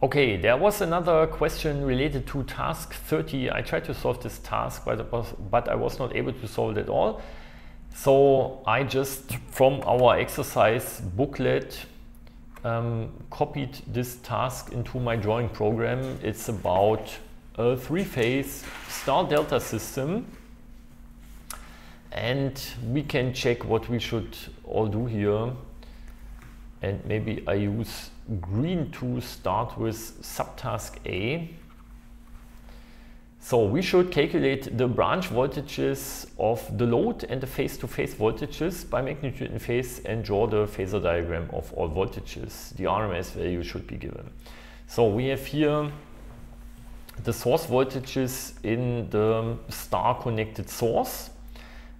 Okay, there was another question related to task 30. I tried to solve this task, but I was not able to solve it at all. So I just, from our exercise booklet, copied this task into my drawing program. It's about a three-phase star-delta system. And we can check what we should all do here. And maybe I use green to start with subtask A. So we should calculate the branch voltages of the load and the phase-to-phase voltages by magnitude and phase and draw the phasor diagram of all voltages. The RMS value should be given. So we have here the source voltages in the star-connected source.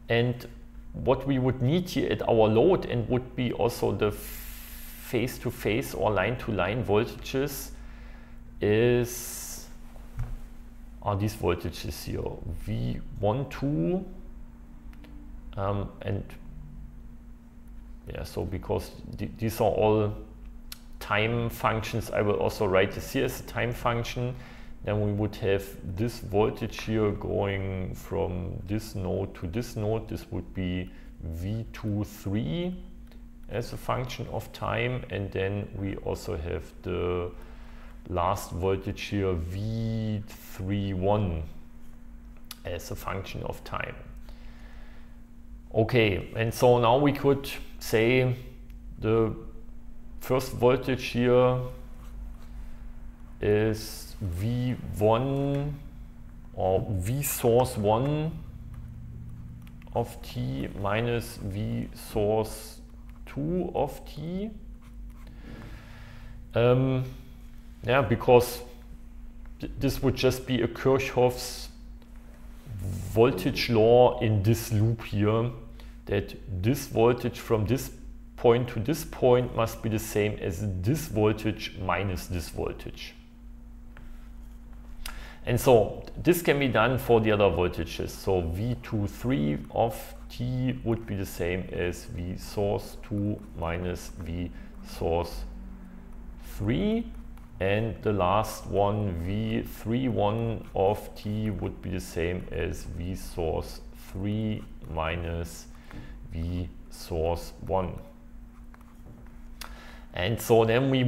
And what we would need here at our load and would be also the phase-to-phase or line-to-line voltages are these voltages here, V12, and yeah, so because these are all time functions, I will also write this here as a time function. Then we would have this voltage here going from this node to this node. This would be V23 as a function of time. And then we also have the last voltage here, V31, as a function of time. Okay, and so now we could say the first voltage here is V1 or V source 1 of t minus V source 2 of t. Yeah, because this would just be a Kirchhoff's voltage law in this loop here, that this voltage from this point to this point must be the same as this voltage minus this voltage. And so this can be done for the other voltages. So V23 of t would be the same as V source 2 minus V source 3. And the last one, V31 of t, would be the same as V source 3 minus V source 1. And so then we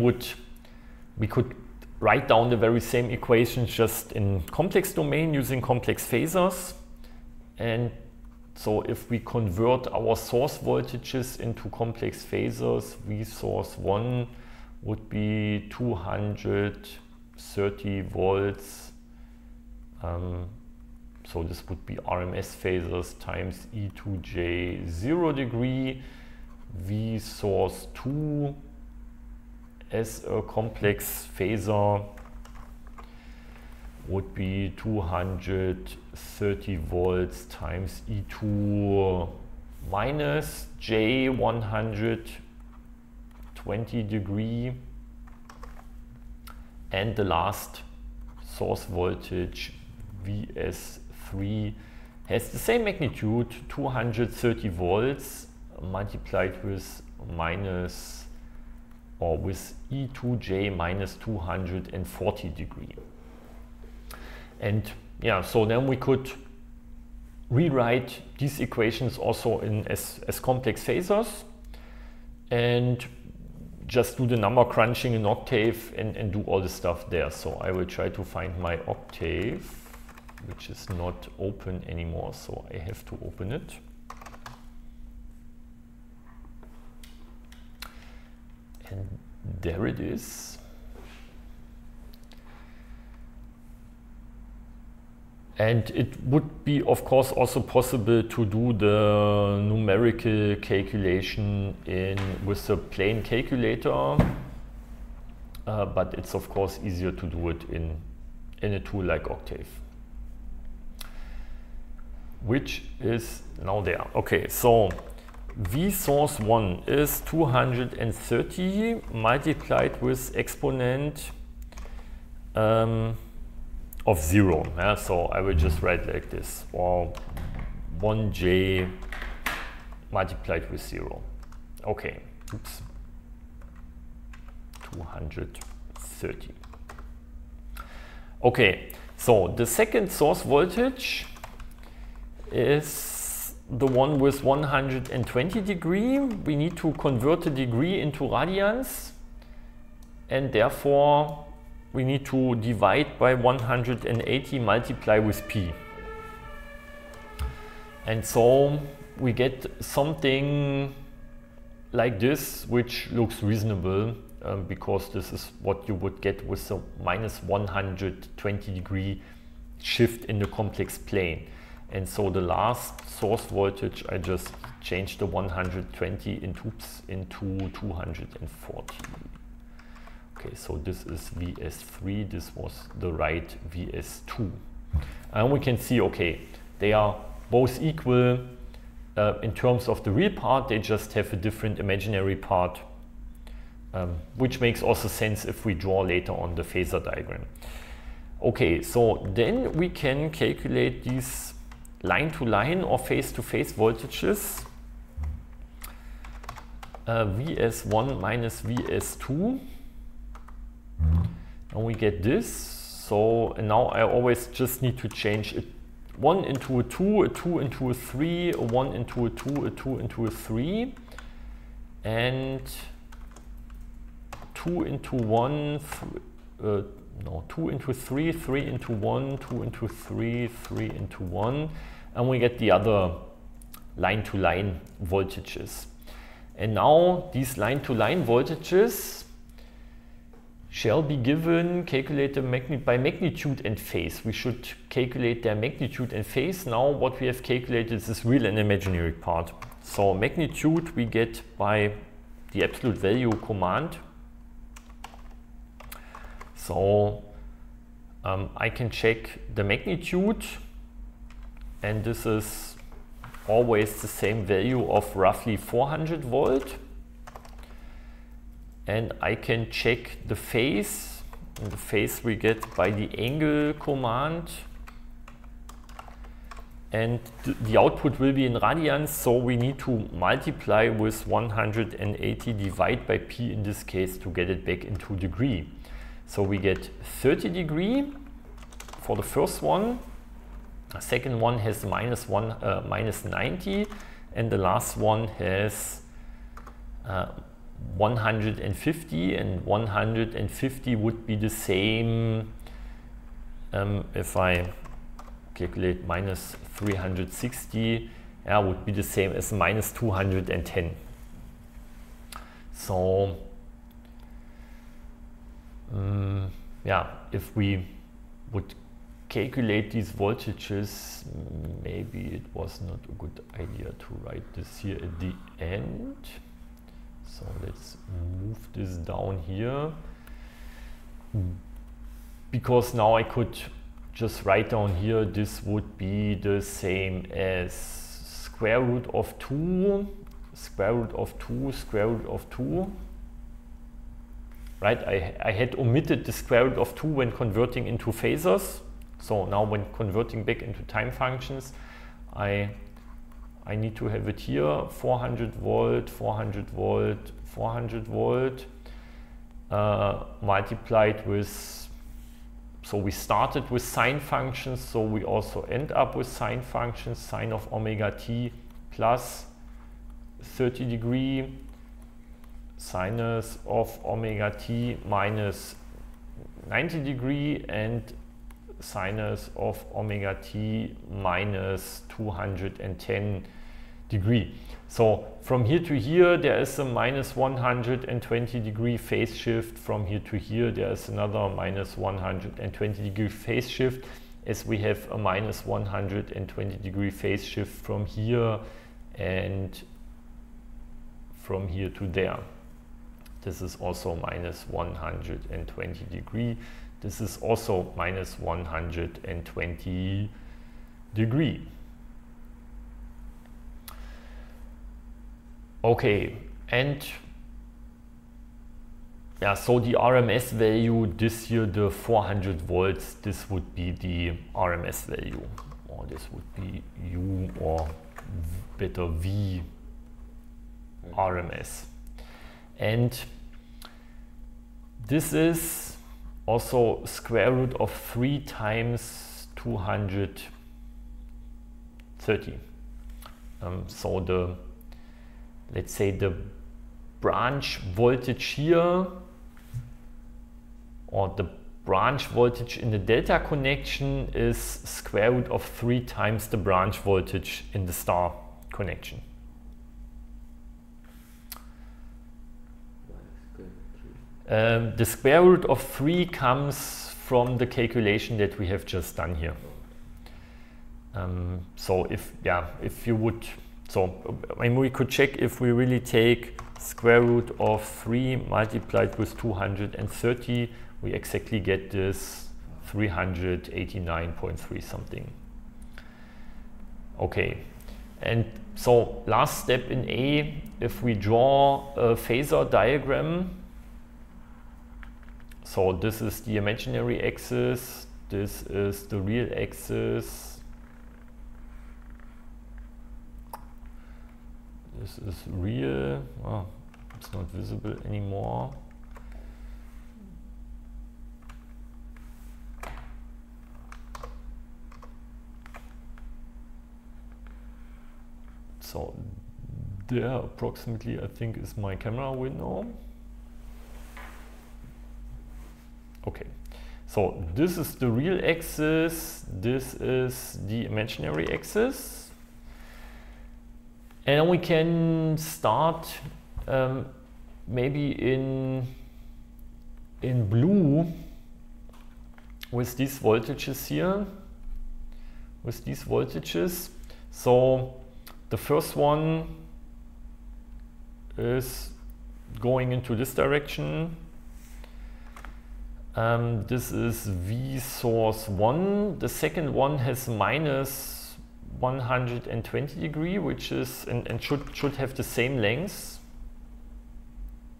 could write down the very same equations just in complex domain using complex phasors. And so if we convert our source voltages into complex phasors, V source 1 would be 230 volts. So this would be RMS phasors times e to j 0 degree. V source 2 as a complex phasor would be 230 volts times E2 minus J 120 degree. And the last source voltage, VS3, has the same magnitude, 230 volts multiplied with minus or with E2J minus 240 degree. And yeah, so then we could rewrite these equations also as complex phasors and just do the number crunching in Octave and do all the stuff there. So I will try to find my Octave, which is not open anymore, so I have to open it. And there it is. And it would be, of course, also possible to do the numerical calculation with a plain calculator, but it's of course easier to do it in a tool like Octave, which is now there. Okay, so V source 1 is 230 multiplied with exponent of 0. Yeah? So I will just write like this, or 1j multiplied with 0. Okay, oops, 230. Okay, so the second source voltage is the one with 120 degree. We need to convert the degree into radians, and therefore we need to divide by 180 multiply with P. And so we get something like this, which looks reasonable because this is what you would get with a minus 120 degree shift in the complex plane. And so the last source voltage, I just changed the 120 into 240. Okay, so this is VS3, this was the right VS2. And we can see, okay, they are both equal in terms of the real part, they just have a different imaginary part, which makes also sense if we draw later on the phasor diagram. Okay, so then we can calculate these line-to-line or phase-to-phase voltages, VS1 minus VS2, and we get this. So and now I always just need to change it 1 into a 2 into a 3, a 1 into a 2, a 2 into a 3, and 2 into 1, 2 into 3, 3 into 1, 2 into 3, 3 into 1, and we get the other line-to-line voltages. And now these line-to-line voltages shall be given, calculated by magnitude and phase. We should calculate their magnitude and phase. Now what we have calculated is this real and imaginary part. So magnitude we get by the absolute value command. So I can check the magnitude, and this is always the same value of roughly 400 volt. And I can check the phase, and the phase we get by the angle command. And the output will be in radians, so we need to multiply with 180, divide by P in this case to get it back into degree. So we get 30 degree for the first one. The second one has minus 90, and the last one has 150, and 150 would be the same if I calculate minus 360, would be the same as minus 210. So if we would calculate these voltages, maybe it was not a good idea to write this here at the end. So let's move this down here, because now I could just write down here, this would be the same as square root of 2, square root of 2, square root of 2. Right, I had omitted the square root of 2 when converting into phasors. So now when converting back into time functions, I need to have it here, 400 volt, 400 volt, 400 volt, multiplied with, so we started with sine functions, so we also end up with sine functions, sine of omega t plus 30 degree, sinus of omega t minus 90 degree, and sinus of omega t minus 210 degree. So from here to here there is a minus 120 degree phase shift. From here to here there is another minus 120 degree phase shift, as we have a minus 120 degree phase shift from here and from here to there. This is also minus 120 degree. This is also minus 120 degree. Okay, and so the RMS value, this here, the 400 volts, this would be the RMS value, or this would be U, or better V RMS. And this is also square root of 3 times 230. So the, let's say the branch voltage here, or the branch voltage in the delta connection, is square root of 3 times the branch voltage in the star connection. The square root of 3 comes from the calculation that we have just done here. So if you would, so I mean, we could check if we really take square root of 3 multiplied with 230, we exactly get this 389.3 something. Okay, and so last step in A, if we draw a phasor diagram, so this is the imaginary axis, this is the real axis, this is real, oh, it's not visible anymore. So there approximately, I think, is my camera window. Okay, so this is the real axis, this is the imaginary axis. And then we can start maybe in blue with these voltages here, with these voltages. So the first one is going into this direction. This is V source 1. The second one has minus 120 degree, which is and should have the same length.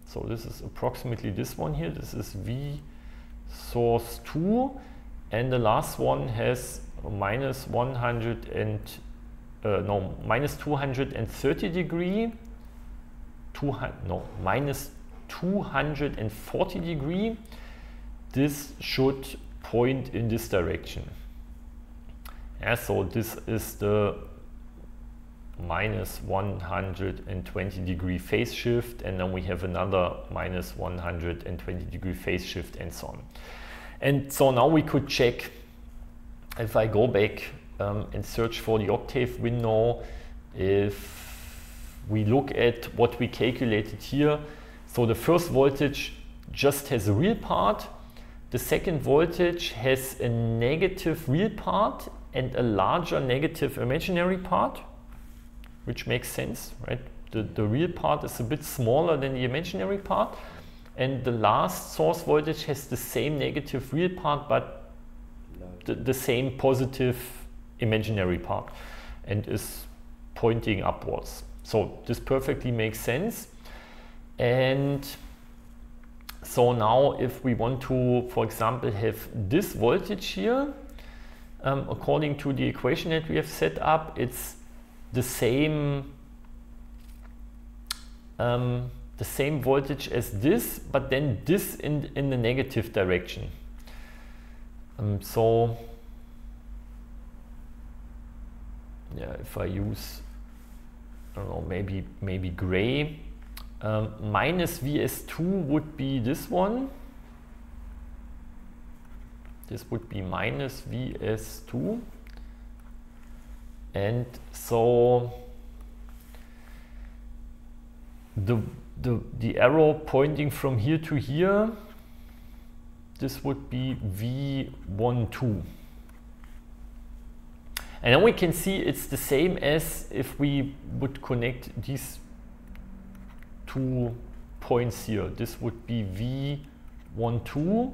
So this is approximately this one here. This is V source 2, and the last one has minus 230 degree. Minus 240 degree. This should point in this direction. Yeah, so this is the minus 120 degree phase shift, and then we have another minus 120 degree phase shift, and so on. And so now we could check, if I go back and search for the octave window, if we look at what we calculated here. So the first voltage just has a real part. The second voltage has a negative real part and a larger negative imaginary part, which makes sense, right? The real part is a bit smaller than the imaginary part, and the last source voltage has the same negative real part, but the same positive imaginary part, and is pointing upwards. So this perfectly makes sense. And so now if we want to, for example, have this voltage here, according to the equation that we have set up, it's the same voltage as this, but then this in the negative direction. So yeah, if I use, I don't know, maybe gray, minus Vs2 would be this one. This would be minus Vs2. And so the arrow pointing from here to here, this would be V12. And then we can see it's the same as if we would connect these 2 points here. This would be V12.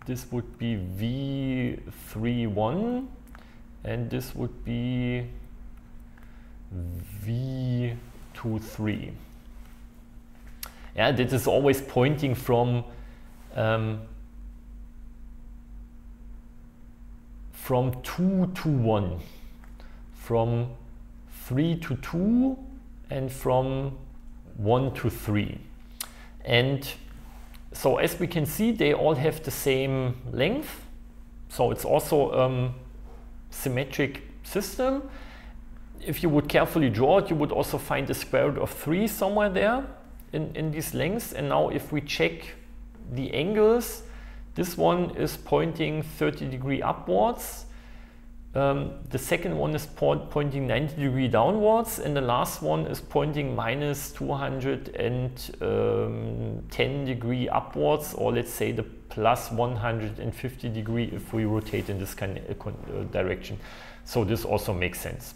This would be V31, and this would be V23. Yeah, this is always pointing from 2 to 1. from 3 to 2 and from 1 to 3. And so as we can see, they all have the same length. So it's also a symmetric system. If you would carefully draw it, you would also find the square root of 3 somewhere there in these lengths. And now if we check the angles, this one is pointing 30 degrees upwards. The second one is pointing 90 degrees downwards, and the last one is pointing minus 210 degrees upwards, or let's say the plus 150 degrees if we rotate in this kind of direction. So this also makes sense.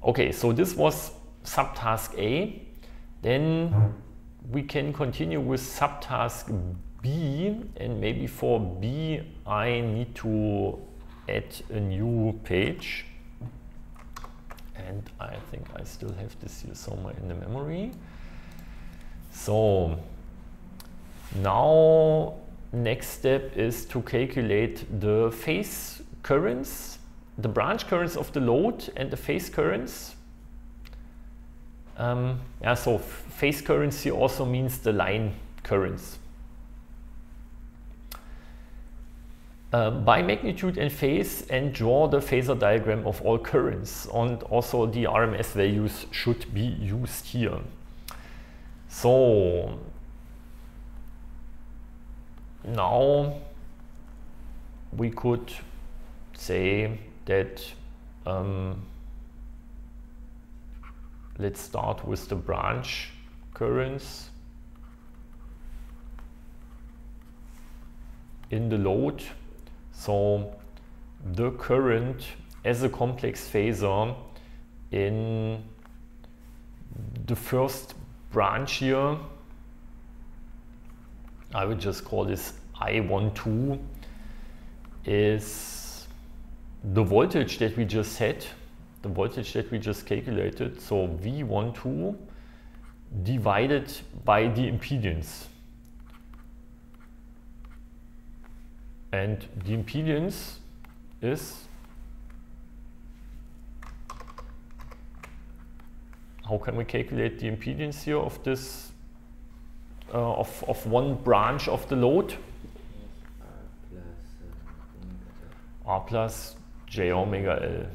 Okay, so this was subtask A. Then we can continue with subtask B, and maybe for B I need to add a new page, and I think I still have this here somewhere in the memory. So now next step is to calculate the phase currents, the branch currents of the load and the phase currents. So phase currents here also means the line currents. By magnitude and phase, and draw the phasor diagram of all currents, and also the RMS values should be used here. So now we could say that let's start with the branch currents in the load. So the current as a complex phasor in the first branch here, I would just call this I12, is the voltage that we just had, the voltage that we just calculated. So V12 divided by the impedance. And the impedance is, how can we calculate the impedance here of this, of one branch of the load? R plus J omega L.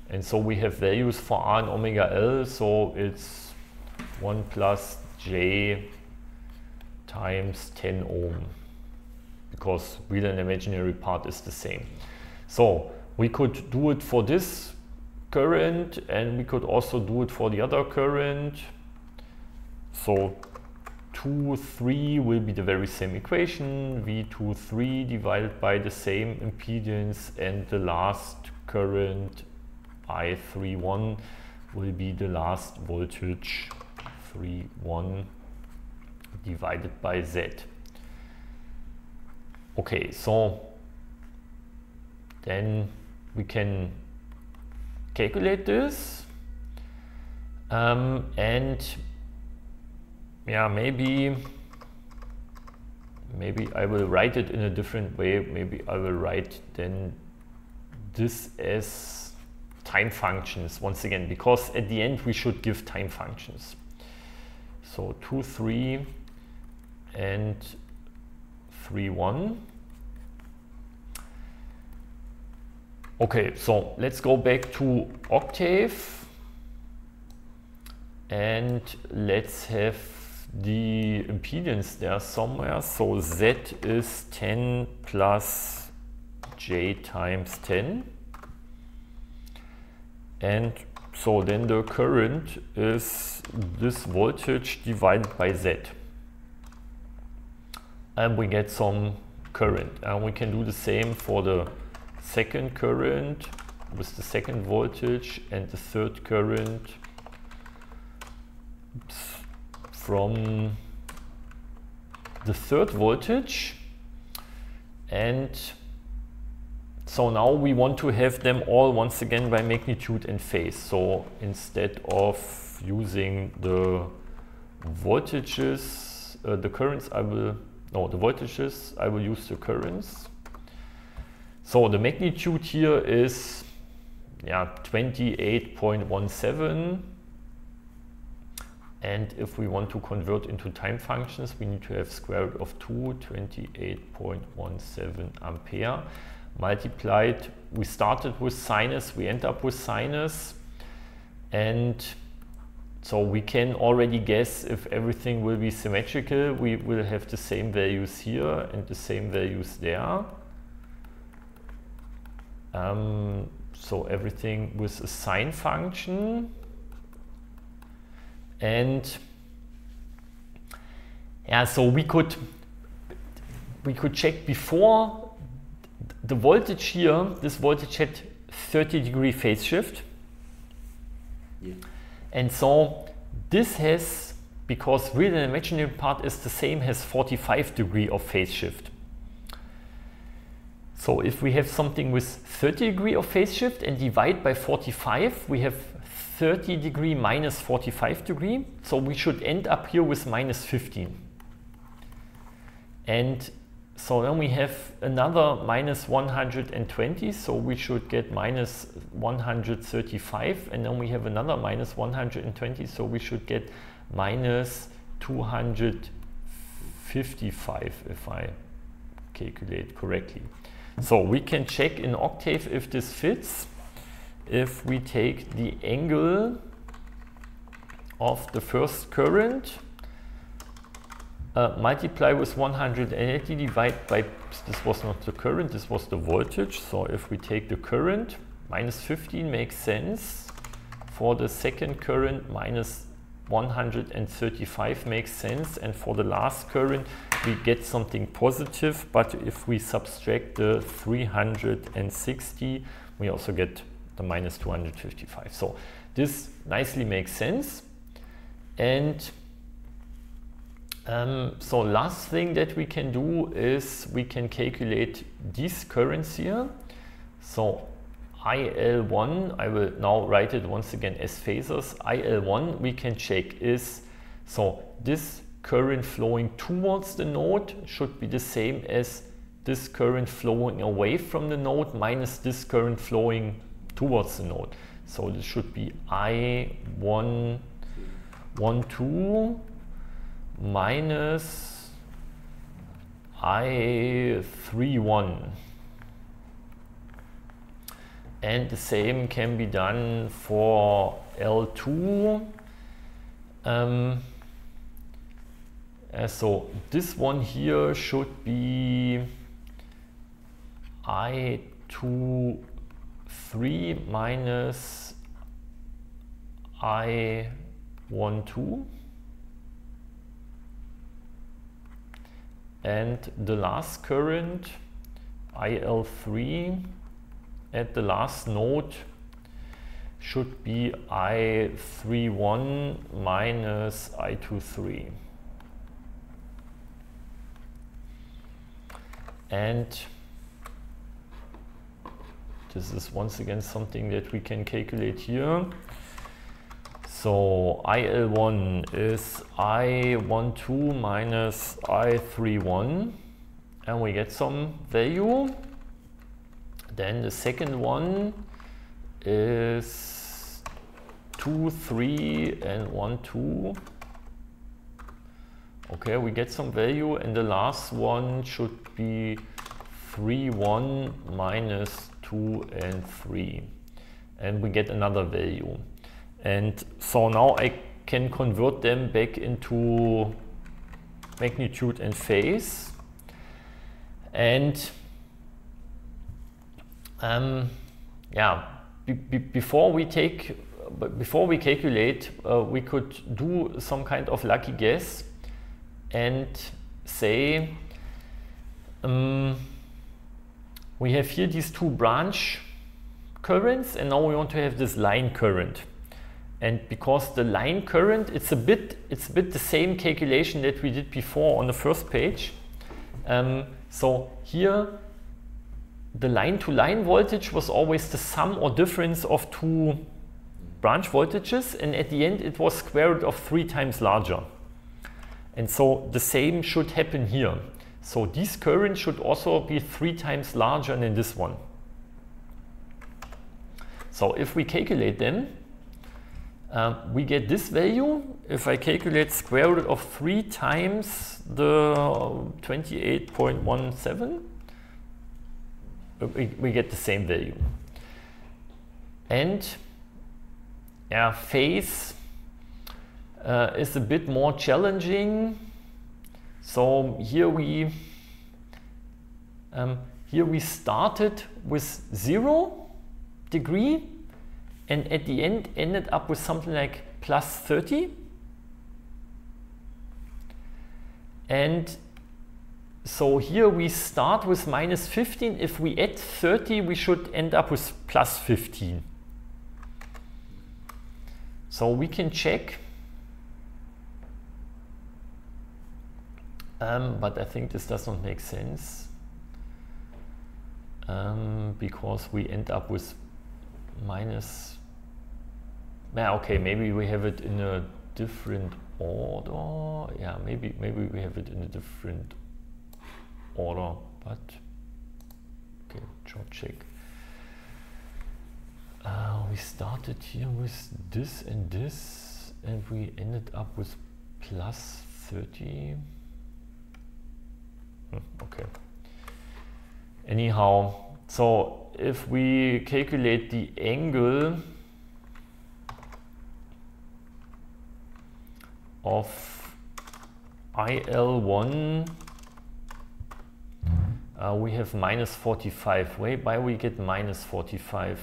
And so we have values for R and omega L, so it's 1 plus J times 10 ohm. Because real and imaginary part is the same. So we could do it for this current, and we could also do it for the other current. So 2, 3 will be the very same equation, V23 divided by the same impedance, and the last current, I31, will be the last voltage, 31 divided by Z. Okay, so then we can calculate this, and yeah, maybe I will write it in a different way. Maybe I will write then this as time functions once again, because at the end we should give time functions. So 2, 3 and 3, 1. Okay, so let's go back to Octave and let's have the impedance there somewhere. So Z is 10 plus J times 10. And so then the current is this voltage divided by Z. And we get some current. And we can do the same for the second current with the second voltage and the third current from the third voltage. And so now we want to have them all once again by magnitude and phase. So instead of using the voltages, the currents, I will use the currents. So the magnitude here is 28.17. And if we want to convert into time functions, we need to have square root of 2, 28.17 ampere, multiplied, we started with sinus, we end up with sinus, and so we can already guess if everything will be symmetrical, we will have the same values here and the same values there. So everything with a sine function. And yeah, so we could check before the voltage here. This voltage had 30-degree phase shift. Yeah. And so this has, because real and imaginary part is the same, has 45-degree of phase shift. So if we have something with 30-degree of phase shift and divide by 45, we have 30-degree minus 45-degree. So we should end up here with minus 15. And so then we have another minus 120. So we should get minus 135. And then we have another minus 120. So we should get minus 255 if I calculate correctly. So we can check in Octave if this fits. If we take the angle of the first current, multiply with 180, divide by, this was not the current, this was the voltage. So if we take the current, minus 15 makes sense. For the second current, minus 135 makes sense. And for the last current, we get something positive. But if we subtract the 360, we also get the minus 255. So this nicely makes sense. And so last thing that we can do is we can calculate these currents here. So IL1, I will now write it once again as phasors. IL1 we can check is, so this current flowing towards the node should be the same as this current flowing away from the node minus this current flowing towards the node. So this should be I12 minus I31. And the same can be done for L2. So this one here should be I23 minus I12. And the last current, IL3, at the last node should be I31 minus I23. And this is once again something that we can calculate here. So IL1 is I12 minus I31, and we get some value. Then the second one is 2, 3 and 1, 2. Okay, we get some value, and the last one should be 3, 1 minus 2 and 3. And we get another value. And so now I can convert them back into magnitude and phase. And yeah, before we calculate, we could do some kind of lucky guess and say we have here these two branch currents, and now we want to have this line current. And because the line current, it's a bit the same calculation that we did before on the first page. So here, the line-to-line voltage was always the sum or difference of two branch voltages, and at the end it was square root of 3 times larger. And so the same should happen here. So this current should also be 3 times larger than this one. So if we calculate them, we get this value. If I calculate square root of 3 times the 28.17, we get the same value. And yeah, phase is a bit more challenging. So here we started with 0 degree and at the end ended up with something like plus 30. And so here we start with minus 15. If we add 30, we should end up with plus 15. So we can check. But I think this does not make sense. Because we end up with minus. Okay, maybe we have it in a different order. Yeah, maybe we have it in a different order. But okay, check. We started here with this, and we ended up with plus 30. Okay. Anyhow, so if we calculate the angle of IL1, we have minus 45. Why we get minus 45?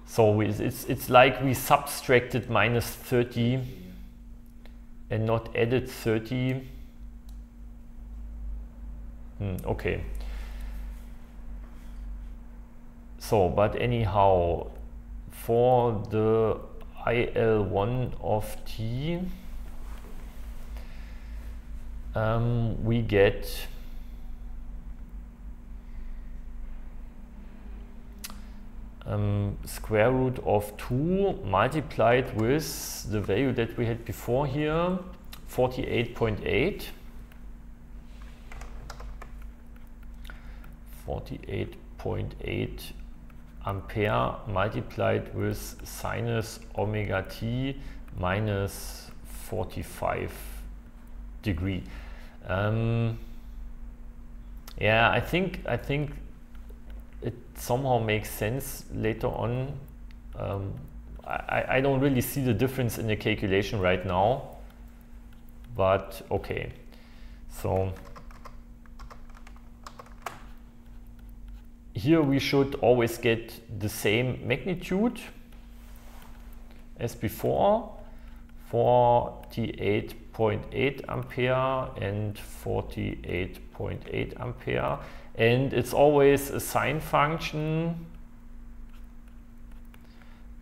So it's like we subtracted minus 30 and not added 30. Okay. So, but anyhow, for the IL1 of t, we get square root of 2 multiplied with the value that we had before here, 48.8. 48.8 ampere multiplied with sinus omega t minus 45 degree. Yeah, I think it somehow makes sense later on. I don't really see the difference in the calculation right now, but okay. So here we should always get the same magnitude as before, 48.8 ampere and 48.8 ampere. And it's always a sine function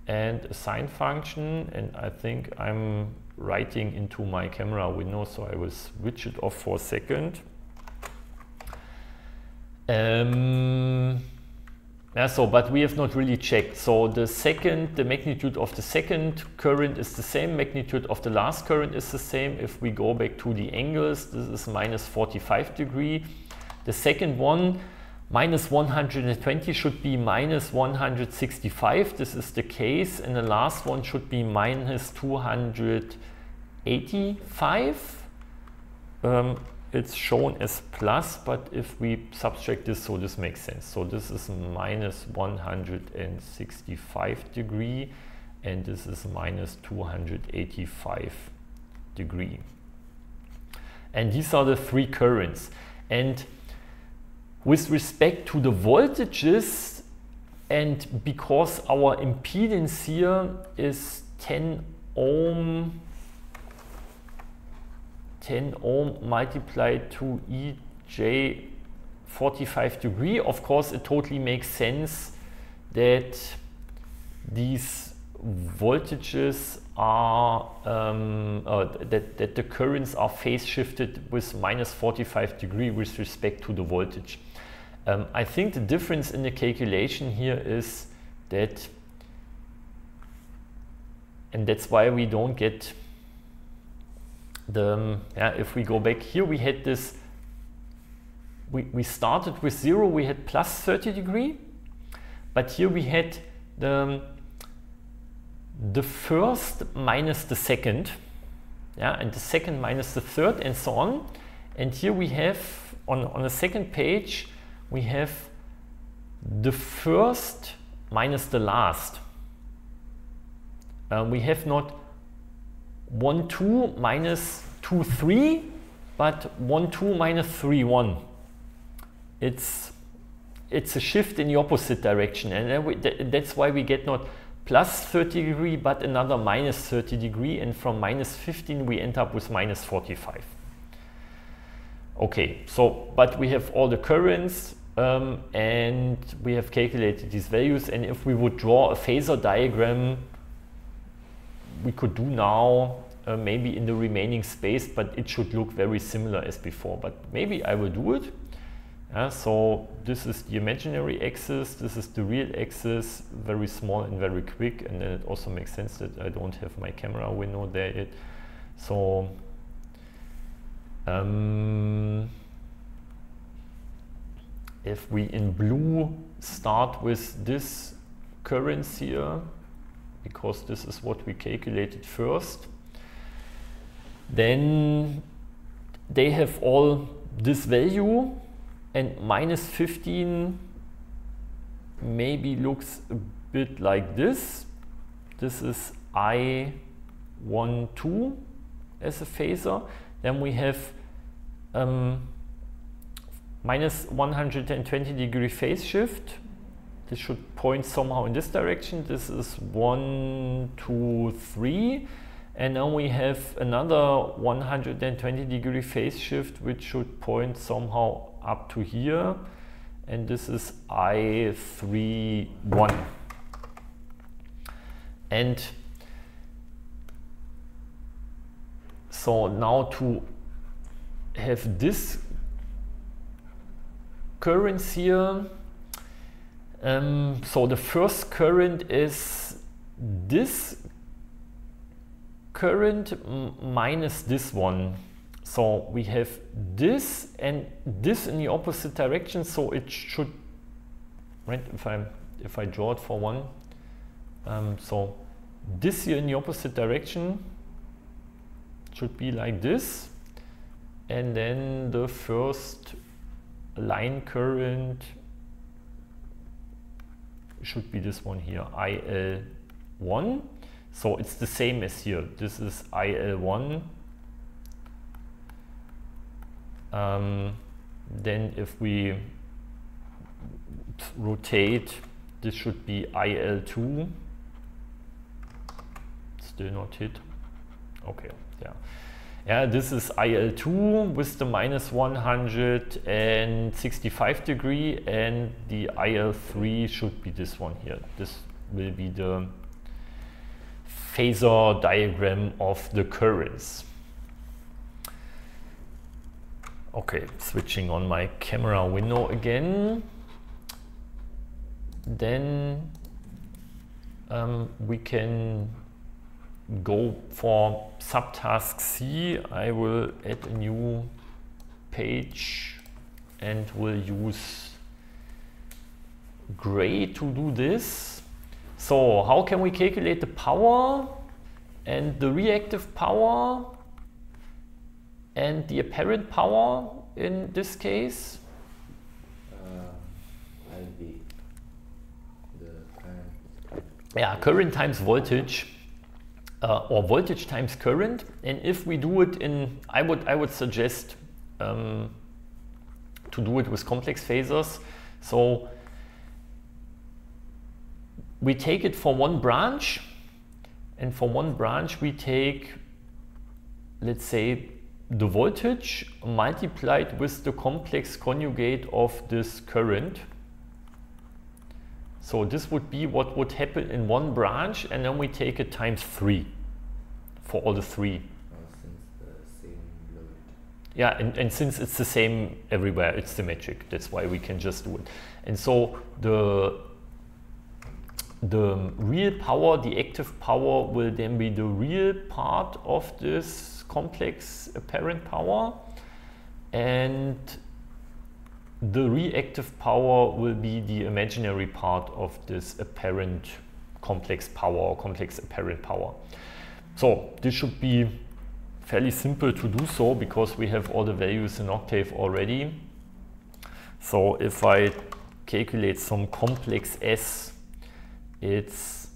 and a sine function. And I think I'm writing into my camera window, so I will switch it off for a second. But we have not really checked. So the magnitude of the second current is the same, magnitude of the last current is the same. If we go back to the angles, this is minus 45 degree. The second one, minus 120, should be minus 165. This is the case. And the last one should be minus 285. It's shown as plus, but if we subtract this, so this makes sense. So this is minus 165 degree, and this is minus 285 degree. And these are the three currents. And with respect to the voltages, and because our impedance here is 10 ohm multiplied to EJ 45 degree, of course it totally makes sense that these voltages are that the currents are phase shifted with minus 45 degree with respect to the voltage. I think the difference in the calculation here is that, and that's why we don't get the, if we go back here, we had this, we started with 0, we had plus 30 degree, but here we had the first minus the second, yeah, and the second minus the third, and so on. And here we have, on the second page, we have the first minus the last. We have not 1, 2 minus 2, 3, but 1, 2 minus 3, 1. It's a shift in the opposite direction, and then that's why we get not plus 30 degree, but another minus 30 degree, and from minus 15 we end up with minus 45. Okay, so, but we have all the currents, and we have calculated these values, and if we would draw a phasor diagram, we could do now, maybe in the remaining space, but it should look very similar as before, but maybe I will do it. So this is the imaginary axis, this is the real axis, very small and very quick, and then it also makes sense that I don't have my camera window there yet. So if we in blue start with this currents here, because this is what we calculated first, then they have all this value, and minus 15 maybe looks a bit like this. This is I12 as a phasor. Then we have minus 120 degree phase shift. This should point somehow in this direction. This is 1, 2, 3. And now we have another 120 degree phase shift, which should point somehow up to here. And this is I31. And so now to have this currents here, so the first current is this current minus this one. So we have this and this in the opposite direction, so it should, right, if I draw it for one, so this here in the opposite direction should be like this, and then the first line current should be this one here, IL1. So it's the same as here. This is IL1. Then if we rotate, this should be IL2. Still not hit. Okay, yeah. Yeah, this is IL2 with the minus 165 degree, and the IL3 should be this one here. This will be the phasor diagram of the currents. Okay, switching on my camera window again. Then we can go for subtask C. I will add a new page and will use gray to do this. So how can we calculate the power and the reactive power and the apparent power in this case? IV, the current. Yeah, current times voltage, or voltage times current. And if we do it in, I would suggest to do it with complex phasors. So we take it for one branch, and for one branch we take, let's say, the voltage multiplied with the complex conjugate of this current. So this would be what would happen in one branch, and then we take it times 3 for all the 3. Since the same load. Yeah, and since it's the same everywhere, it's symmetric. That's why we can just do it. And so the real power, the active power, will then be the real part of this complex apparent power, and the reactive power will be the imaginary part of this apparent complex power or complex apparent power. So this should be fairly simple to do so because we have all the values in Octave already. So if I calculate some complex S, it's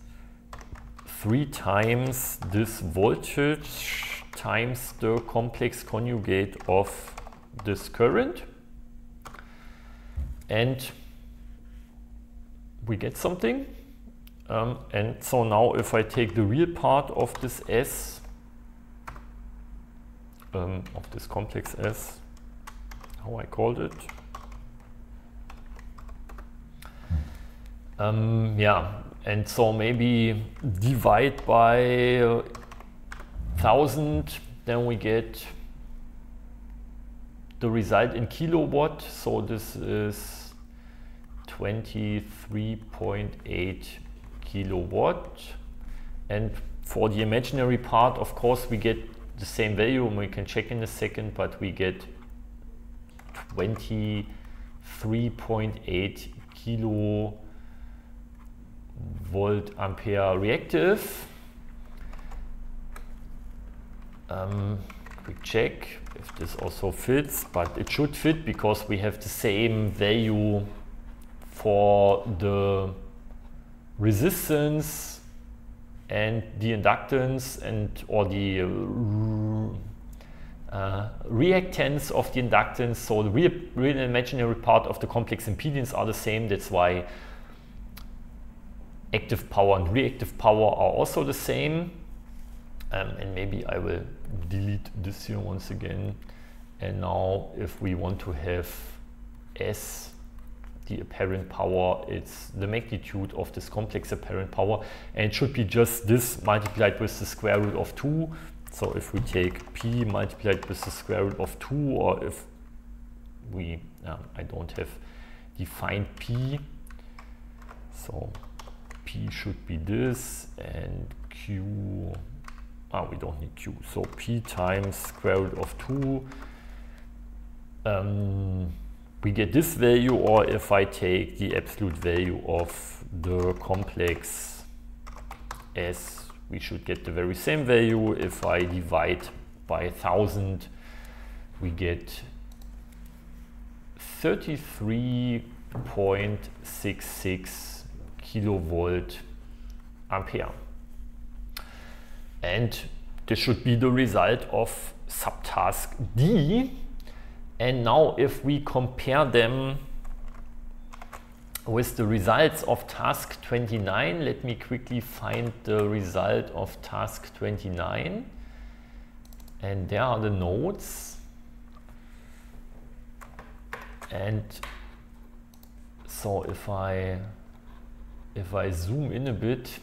3 times this voltage times the complex conjugate of this current. And we get something. And so now if I take the real part of this S, of this complex S, how I called it. Yeah, and so maybe divide by 1000, then we get the result in kilowatt. So this is 23.8 kilowatt. And for the imaginary part, of course, we get the same value, and we can check in a second, but we get 23.8 kilovolt ampere reactive. Quick check if this also fits, but it should fit because we have the same value for the resistance and the inductance and or the reactance of the inductance. So the real and imaginary part of the complex impedance are the same. That's why active power and reactive power are also the same. And maybe I will delete this here once again. And now if we want to have S, the apparent power, it's the magnitude of this complex apparent power, and it should be just this multiplied with the square root of 2. So if we take P multiplied with the square root of 2, or if we, I don't have defined P, so P should be this, and Q, we don't need Q, so P times square root of 2, we get this value, or if I take the absolute value of the complex S, we should get the very same value. If I divide by 1000, we get 33.66 kilovolt ampere. And this should be the result of subtask D. And now if we compare them with the results of task 29, let me quickly find the result of task 29. And there are the nodes. And so if I zoom in a bit,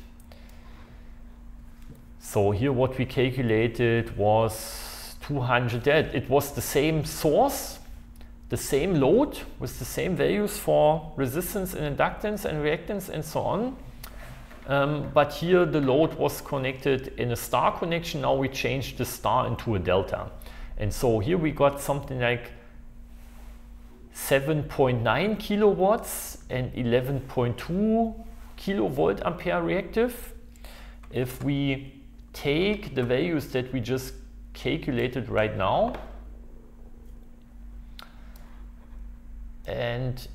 so here what we calculated was 200, it was the same source, the same load with the same values for resistance and inductance and reactance and so on. But here the load was connected in a star connection. Now we changed the star into a delta. And so here we got something like 7.9 kilowatts and 11.2 kilovolt ampere reactive. If we take the values that we just calculated right now, and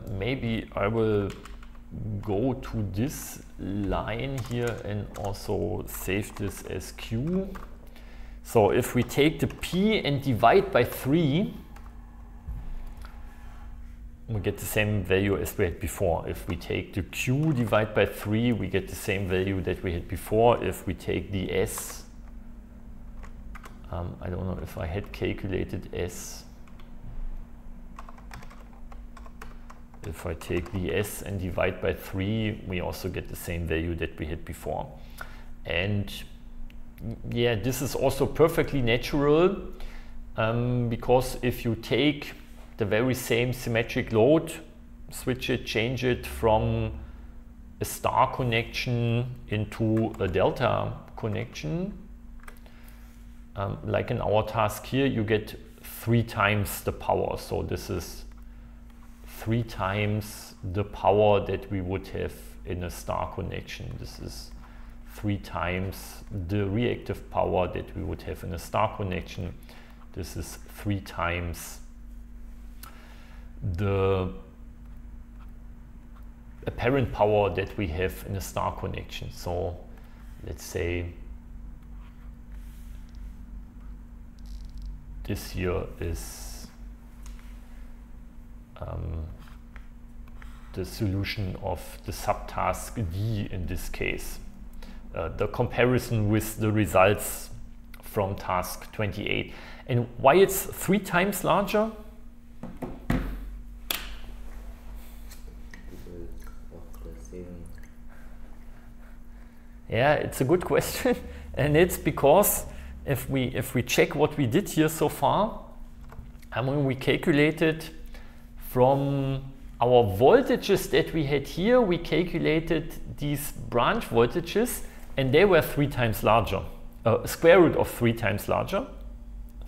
maybe I will go to this line here and also save this as Q. So if we take the P and divide by 3, we get the same value as we had before. If we take the Q divide by 3, we get the same value that we had before. If we take the S, I don't know if I had calculated S. If I take the S and divide by 3, we also get the same value that we had before. And yeah, this is also perfectly natural because if you take the very same symmetric load, switch it, change it from a star connection into a delta connection, like in our task here, you get 3 times the power. So this is 3 times the power that we would have in a star connection. This is 3 times the reactive power that we would have in a star connection. This is 3 times the apparent power that we have in a star connection. So let's say this here is the solution of the subtask D in this case. The comparison with the results from task 28. And why it's 3 times larger? Yeah, it's a good question, and it's because if we check what we did here so far, we calculated from our voltages that we had here, we calculated these branch voltages, and they were 3 times larger, square root of 3 times larger,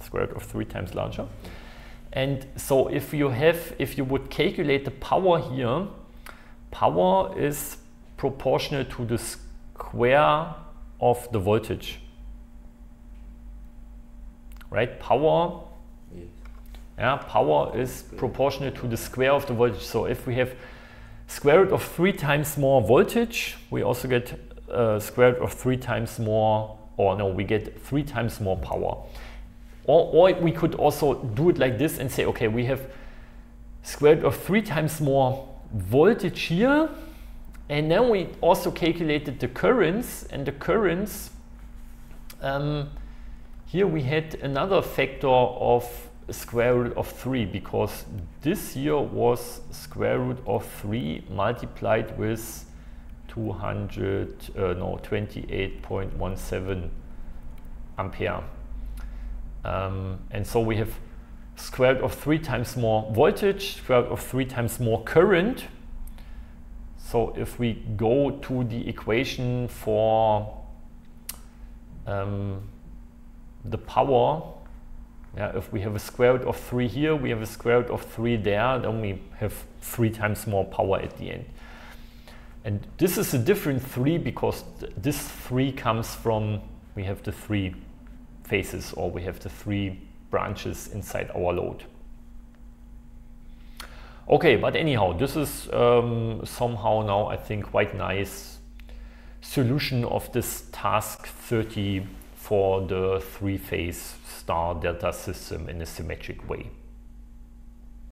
square root of 3 times larger. And so if you would calculate the power here, power is proportional to the square of the voltage, right? Power, Yes. yeah, power is proportional to the square of the voltage. So if we have square root of 3 times more voltage, we also get square root of 3 times more, or no, we get 3 times more power. Or we could also do it like this and say, okay, we have square root of 3 times more voltage here, and then we also calculated the currents, and the currents, here we had another factor of square root of 3, because this here was square root of 3 multiplied with 28.17 ampere. And so we have square root of 3 times more voltage, square root of 3 times more current. So if we go to the equation for the power, yeah, if we have a square root of 3 here, we have a square root of 3 there, then we have 3 times more power at the end. And this is a different 3 because this 3 comes from, we have the 3 phases, or we have the 3 branches inside our load. Okay, but anyhow, this is somehow now I think quite nice solution of this task 30 for the 3-phase star delta system in a symmetric way.